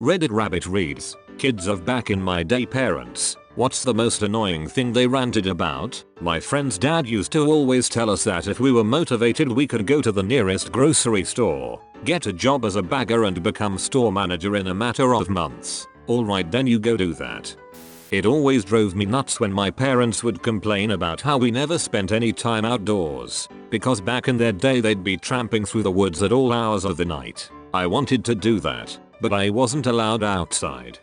Reddit Rabbit reads, kids of back in my day parents, what's the most annoying thing they ranted about? My friend's dad used to always tell us that if we were motivated we could go to the nearest grocery store, get a job as a bagger and become store manager in a matter of months. Alright, then you go do that. It always drove me nuts when my parents would complain about how we never spent any time outdoors, because back in their day they'd be tramping through the woods at all hours of the night. I wanted to do that, but I wasn't allowed outside.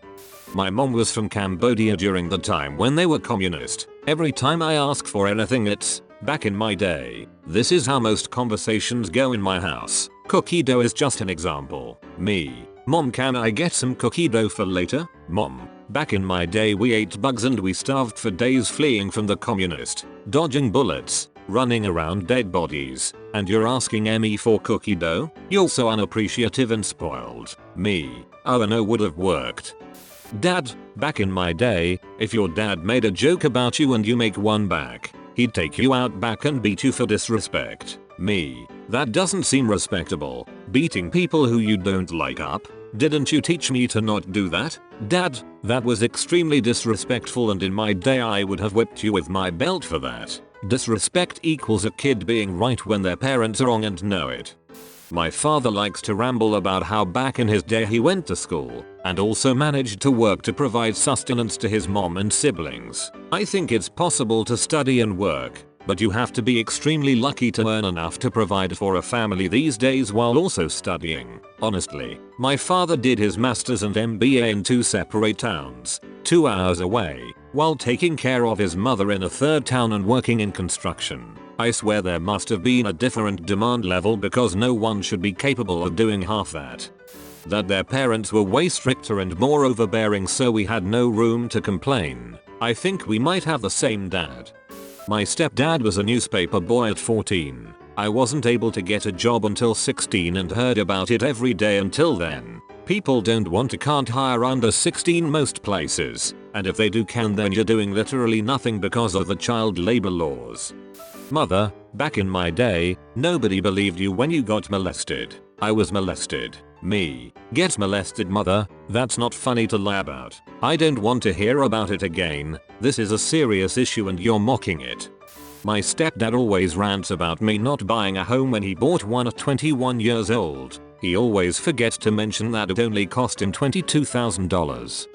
My mom was from Cambodia during the time when they were communist. Every time I ask for anything it's, back in my day. This is how most conversations go in my house. Cookie dough is just an example. Me. Mom, can I get some cookie dough for later? Mom. Back in my day we ate bugs and we starved for days fleeing from the communist, dodging bullets, running around dead bodies, and you're asking me for cookie dough? You're so unappreciative and spoiled. Me. Oh no, would have worked. Dad, back in my day, if your dad made a joke about you and you make one back, he'd take you out back and beat you for disrespect. Me. That doesn't seem respectable. Beating people who you don't like up? Didn't you teach me to not do that? Dad, that was extremely disrespectful and in my day I would have whipped you with my belt for that. Disrespect equals a kid being right when their parents are wrong and know it. My father likes to ramble about how back in his day he went to school and also managed to work to provide sustenance to his mom and siblings. I think it's possible to study and work, but you have to be extremely lucky to earn enough to provide for a family these days while also studying. Honestly, my father did his masters and MBA in 2 separate towns, 2 hours away, while taking care of his mother in a 3rd town and working in construction. I swear there must have been a different demand level because no one should be capable of doing half that. That their parents were way stricter and more overbearing, so we had no room to complain. I think we might have the same dad. My stepdad was a newspaper boy at 14. I wasn't able to get a job until 16 and heard about it every day until then. People can't hire under 16 most places, and if they do then you're doing literally nothing because of the child labor laws. Mother, back in my day, nobody believed you when you got molested. I was molested. Me. Get molested, mother? That's not funny to lie about. I don't want to hear about it again. This is a serious issue and you're mocking it. My stepdad always rants about me not buying a home when he bought one at 21 years old. He always forgets to mention that it only cost him $22,000.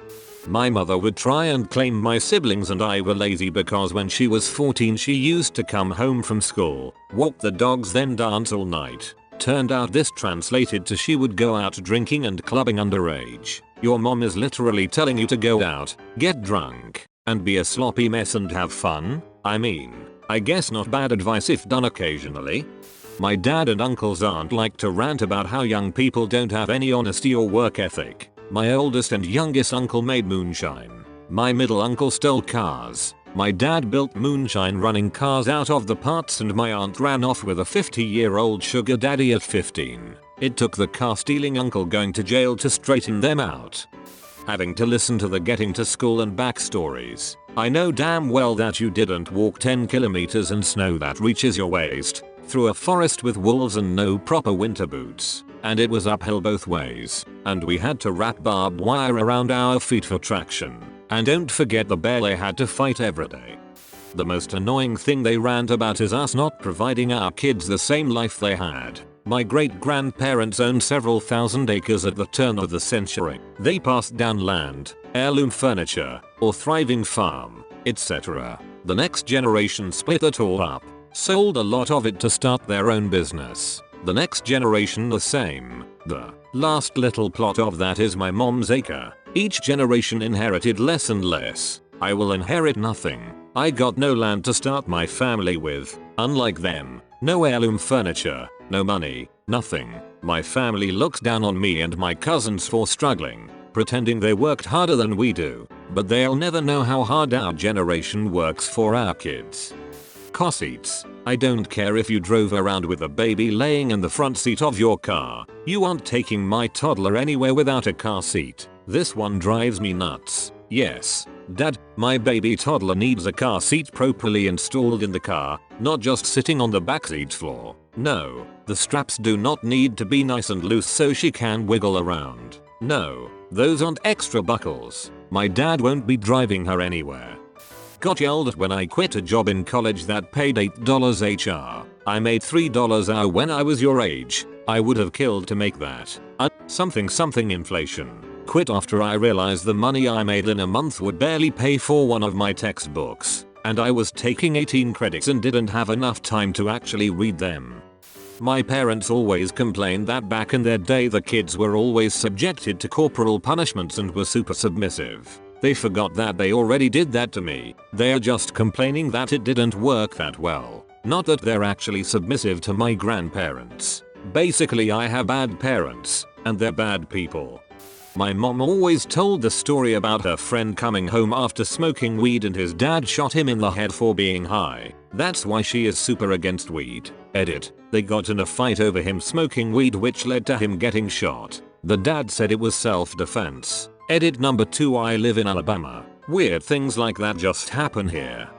My mother would try and claim my siblings and I were lazy because when she was 14 she used to come home from school, walk the dogs, then dance all night. Turned out this translated to she would go out drinking and clubbing underage. Your mom is literally telling you to go out, get drunk, and be a sloppy mess and have fun? I mean, I guess not bad advice if done occasionally. My dad and uncle's aunt like to rant about how young people don't have any honesty or work ethic. My oldest and youngest uncle made moonshine. My middle uncle stole cars. My dad built moonshine running cars out of the parts and my aunt ran off with a 50-year-old sugar daddy at 15. It took the car stealing uncle going to jail to straighten them out. Having to listen to the getting to school and back stories. I know damn well that you didn't walk 10 kilometers in snow that reaches your waist, through a forest with wolves and no proper winter boots. And it was uphill both ways, and we had to wrap barbed wire around our feet for traction. And don't forget the bear they had to fight every day. The most annoying thing they rant about is us not providing our kids the same life they had. My great-grandparents owned several thousand acres at the turn of the century. They passed down land, heirloom furniture, or thriving farm, etc. The next generation split it all up, sold a lot of it to start their own business. The next generation the same. The last little plot of that is my mom's acre. Each generation inherited less and less. I will inherit nothing. I got no land to start my family with. Unlike them, no heirloom furniture, no money, nothing. My family looks down on me and my cousins for struggling, pretending they worked harder than we do. But they'll never know how hard our generation works for our kids. Car seats. I don't care if you drove around with a baby laying in the front seat of your car. You aren't taking my toddler anywhere without a car seat. This one drives me nuts. Yes, Dad, my baby toddler needs a car seat properly installed in the car, not just sitting on the backseat floor. No, the straps do not need to be nice and loose so she can wiggle around. No, Those aren't extra buckles. My dad won't be driving her anywhere. Got yelled at when I quit a job in college that paid $8 HR. I made $3 hour when I was your age. I would have killed to make that. Something inflation. Quit after I realized the money I made in a month would barely pay for one of my textbooks. And I was taking 18 credits and didn't have enough time to actually read them. My parents always complained that back in their day the kids were always subjected to corporal punishments and were super submissive. They forgot that they already did that to me. They are just complaining that it didn't work that well. Not that they're actually submissive to my grandparents. Basically I have bad parents, and they're bad people. My mom always told the story about her friend coming home after smoking weed and his dad shot him in the head for being high. That's why she is super against weed. Edit. They got in a fight over him smoking weed which led to him getting shot. The dad said it was self-defense. Edit number 2. I live in Alabama. Weird things like that just happen here.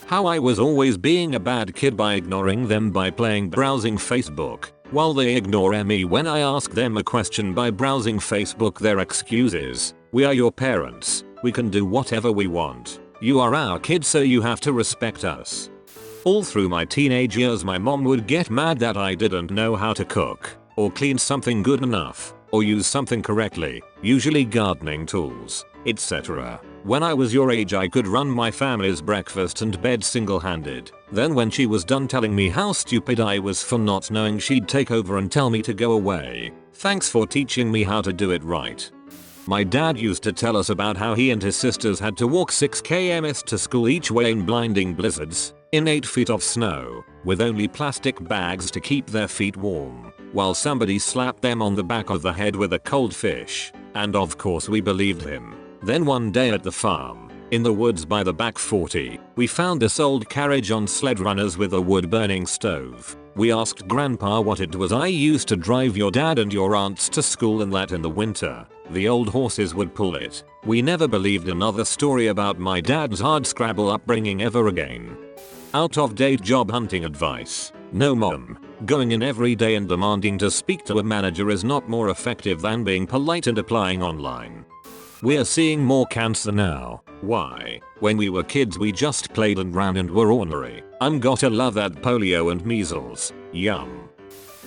How I was always being a bad kid by ignoring them by browsing Facebook. While they ignore me when I ask them a question by browsing Facebook, their excuse is, "We are your parents. We can do whatever we want. You are our kids, so you have to respect us." All through my teenage years my mom would get mad that I didn't know how to cook, or clean something good enough, or use something correctly, usually gardening tools, etc. When I was your age I could run my family's breakfast and bed single-handed. Then when she was done telling me how stupid I was for not knowing, she'd take over and tell me to go away. Thanks for teaching me how to do it right. My dad used to tell us about how he and his sisters had to walk 6 km to school each way in blinding blizzards, in 8 feet of snow, with only plastic bags to keep their feet warm, while somebody slapped them on the back of the head with a cold fish. And of course we believed him. Then one day at the farm, in the woods by the back 40, we found this old carriage on sled runners with a wood burning stove. We asked Grandpa what it was. "I used to drive your dad and your aunts to school and that in the winter, the old horses would pull it." We never believed another story about my dad's hardscrabble upbringing ever again. Out of date job hunting advice. No mom. Going in every day and demanding to speak to a manager is not more effective than being polite and applying online. We're seeing more cancer now. Why? When we were kids we just played and ran and were ornery. Gotta love that polio and measles. Yum.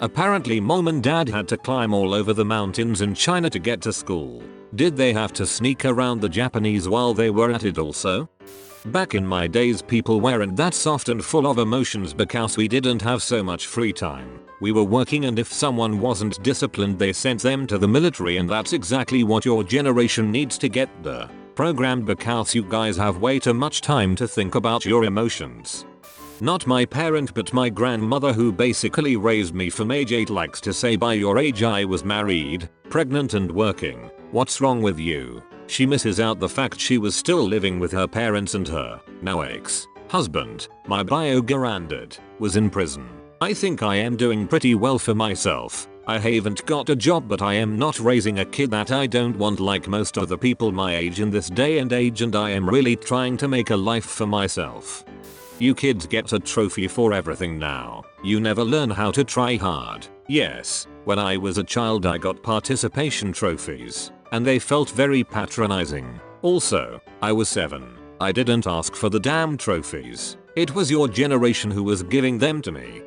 Apparently mom and dad had to climb all over the mountains in China to get to school. Did they have to sneak around the Japanese while they were at it also? Back in my days people weren't that soft and full of emotions because we didn't have so much free time. We were working, and if someone wasn't disciplined they sent them to the military, and that's exactly what your generation needs to get programmed because you guys have way too much time to think about your emotions. Not my parent but my grandmother, who basically raised me from age 8, likes to say by your age I was married, pregnant and working. What's wrong with you? She misses out the fact she was still living with her parents and her now ex-husband, my bio-garanded, was in prison. I think I am doing pretty well for myself. I haven't got a job, but I am not raising a kid that I don't want like most other people my age in this day and age, and I am really trying to make a life for myself. You kids get a trophy for everything now. You never learn how to try hard. Yes, when I was a child I got participation trophies, and they felt very patronizing. Also, I was 7. I didn't ask for the damn trophies. It was your generation who was giving them to me.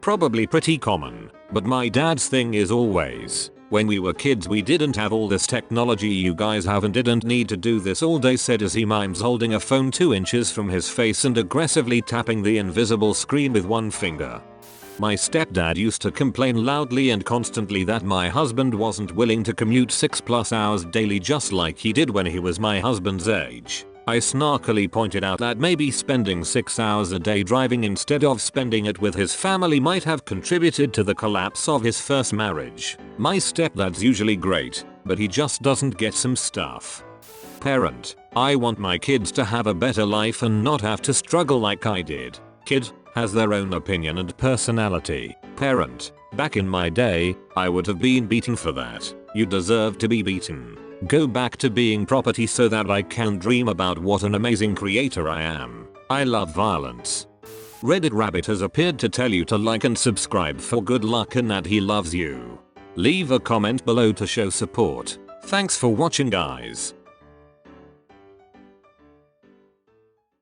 Probably pretty common, but my dad's thing is always, when we were kids we didn't have all this technology you guys have and didn't need to do this all day, said as he mimes holding a phone 2 inches from his face and aggressively tapping the invisible screen with one finger. My stepdad used to complain loudly and constantly that my husband wasn't willing to commute 6+ hours daily just like he did when he was my husband's age. I snarkily pointed out that maybe spending 6 hours a day driving instead of spending it with his family might have contributed to the collapse of his first marriage. My stepdad's usually great, but he just doesn't get some stuff. Parent: I want my kids to have a better life and not have to struggle like I did. Kid: has their own opinion and personality. Parent: back in my day, I would have been beaten for that. You deserve to be beaten. Go back to being property so that I can dream about what an amazing creator I am. I love violence. Reddit Rabbit has appeared to tell you to like and subscribe for good luck and that he loves you. Leave a comment below to show support. Thanks for watching guys.